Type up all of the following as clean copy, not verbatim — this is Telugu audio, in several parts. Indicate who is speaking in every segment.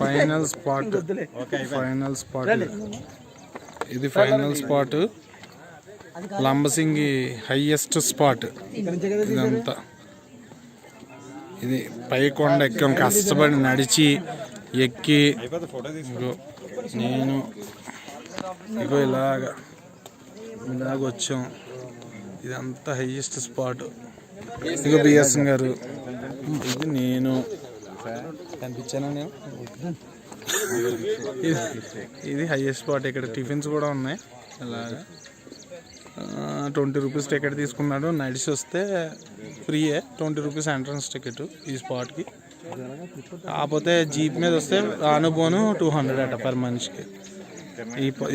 Speaker 1: ఫైనల్ స్పాట్ ఇది final spot Lambasingi highest spot ఇదంతా. ఇది పై కొండ ఎక్కాం కష్టపడి నడిచి ఎక్కి నేను ఇలాగ వచ్చాం. ఇదంతా హైయెస్ట్ స్పాట్. ఇగో బిఎస్ఎన్ గారు, ఇది నేను కనిపించాను నేను. ఇది హైయెస్ట్ స్పాట్. ఇక్కడ టిఫిన్స్ కూడా ఉన్నాయి. అలాగా 20 రూపీస్ టికెట్ తీసుకున్నాడు. నడిచి వస్తే ఫ్రీయే, 20 రూపీస్ ఎంట్రన్స్ టికెట్ ఈ స్పాట్కి. కాకపోతే జీప్ మీద వస్తే రానుపోను 200 అట పర్ మనిషికి.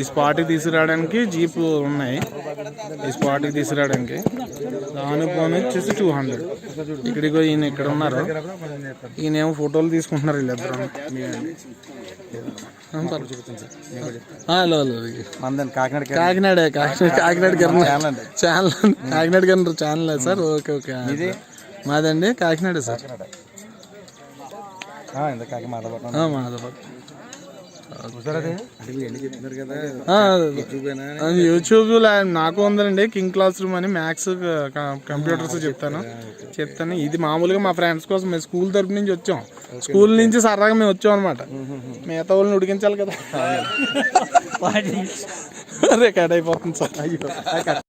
Speaker 1: ఈ స్పాట్కి తీసుకురావడానికి జీప్ ఉన్నాయి. ఈ స్పాట్కి తీసుకురావడానికి రానుపోను వచ్చేసి 200. ఇక్కడికి ఈయన ఇక్కడ ఉన్నారు. ఈయనేమో ఫోటోలు తీసుకుంటున్నారు వీళ్ళిద్దరు. Kakinada channel sir. Okay okay, మాదండి కాకినాడ సార్. మాధవపట్నం యూట్యూబ్ నాకు ఉందండి. కింగ్ క్లాస్ రూమ్ అని మ్యాథ్స్ కంప్యూటర్స్ చెప్తాను. ఇది మామూలుగా మా ఫ్రెండ్స్ కోసం మేము స్కూల్ తరపు నుంచి వచ్చాం. స్కూల్ నుంచి సరదాగా మేము వచ్చాం అనమాట. మిగతా వాళ్ళని ఉడికించాలి కదా. రికార్డ్ అయిపోతుంది సార్.